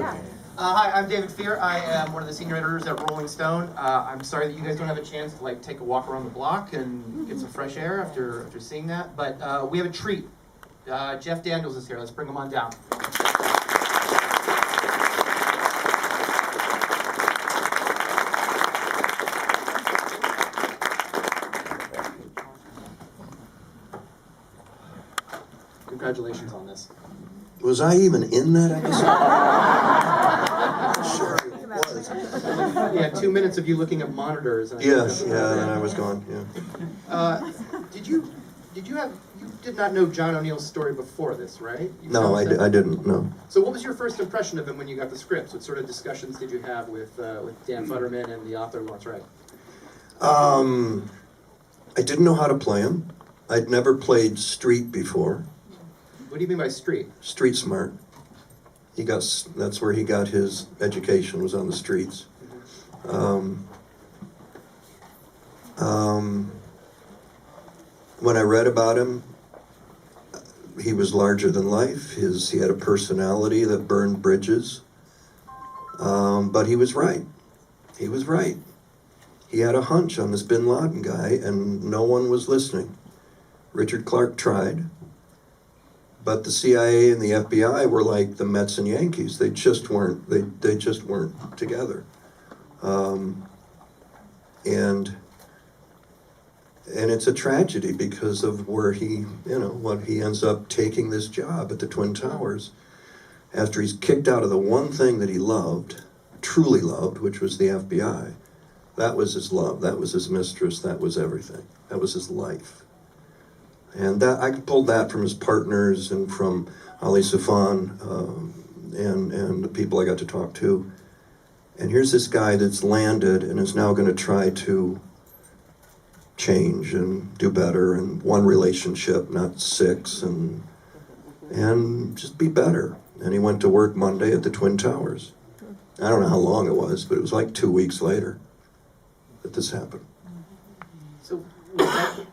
Hi, I'm David Fear. I am one of the senior editors at Rolling Stone. I'm sorry that you guys don't have a chance to take a walk around the block and get some fresh air after seeing that. But we have a treat. Jeff Daniels is here. Let's bring him on down. Congratulations on this. Was I even in that episode? Sure it was. Yeah, 2 minutes of you looking at monitors. And Yes, yeah, and I was gone, yeah. You did not know John O'Neill's story before this, right? No, I didn't, no. So what was your first impression of him when you got the scripts? What sort of discussions did you have with Dan Futterman and the author Lawrence Wright? I didn't know how to play him. I'd never played street before. What do you mean by street? Street smart. That's where he got his education, was on the streets. When I read about him, he was larger than life. He had a personality that burned bridges. But he was right. He was right. He had a hunch on this bin Laden guy, and no one was listening. Richard Clark tried. But the CIA and the FBI were like the Mets and Yankees. They just weren't. They just weren't together. And it's a tragedy because of where what he ends up taking this job at the Twin Towers after he's kicked out of the one thing that he loved, truly loved, which was the FBI. That was his love. That was his mistress. That was everything. That was his life. And that I pulled that from his partners and from Ali Soufan and the people I got to talk to. And here's this guy that's landed and is now going to try to change and do better, and one relationship, not six, and just be better. And he went to work Monday at the Twin Towers. I don't know how long it was, but it was like 2 weeks later that this happened. So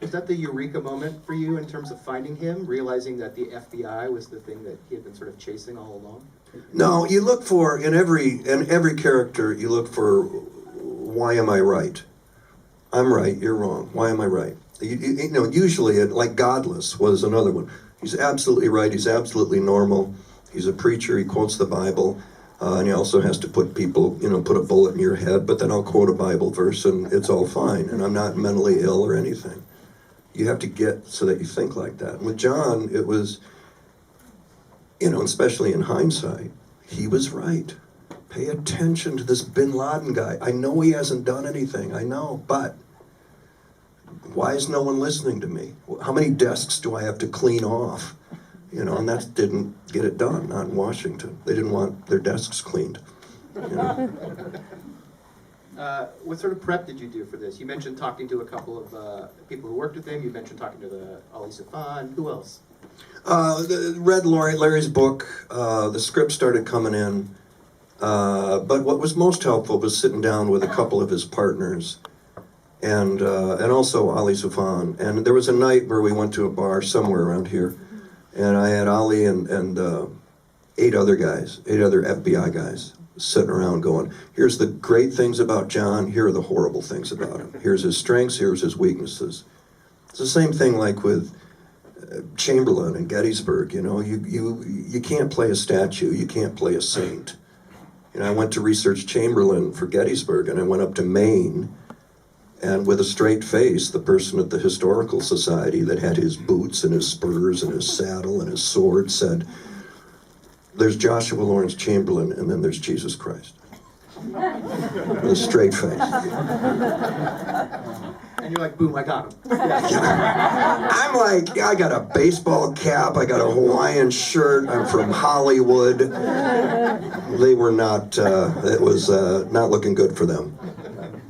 was that the eureka moment for you in terms of finding him, realizing that the FBI was the thing that he had been sort of chasing all along? No, you look for, in every character, you look for, why am I right? I'm right, you're wrong. Why am I right? Usually, like Godless was another one. He's absolutely right, he's absolutely normal. He's a preacher, he quotes the Bible, and he also has to put a bullet in your head, but then I'll quote a Bible verse and it's all fine, and I'm not mentally ill or anything. You have to get so that you think like that. And with John, it was, especially in hindsight, he was right. Pay attention to this bin Laden guy. I know he hasn't done anything, I know, but why is no one listening to me? How many desks do I have to clean off? And that didn't get it done, not in Washington. They didn't want their desks cleaned. What sort of prep did you do for this? You mentioned talking to a couple of people who worked with him. You mentioned talking to Ali Soufan. Who else? Read Larry's book. The script started coming in. But what was most helpful was sitting down with a couple of his partners, and also Ali Soufan. And there was a night where we went to a bar somewhere around here, and I had Ali and 8 other FBI guys, sitting around going, here's the great things about John, here are the horrible things about him. Here's his strengths, here's his weaknesses. It's the same thing like with Chamberlain and Gettysburg, you can't play a statue, you can't play a saint. I went to research Chamberlain for Gettysburg, and I went up to Maine, and with a straight face, the person at the Historical Society that had his boots and his spurs and his saddle and his sword said, there's Joshua Lawrence Chamberlain, and then there's Jesus Christ. With a straight face. And you're like, boom, I got him. I'm like, I got a baseball cap, I got a Hawaiian shirt, I'm from Hollywood. They were not, it was not looking good for them.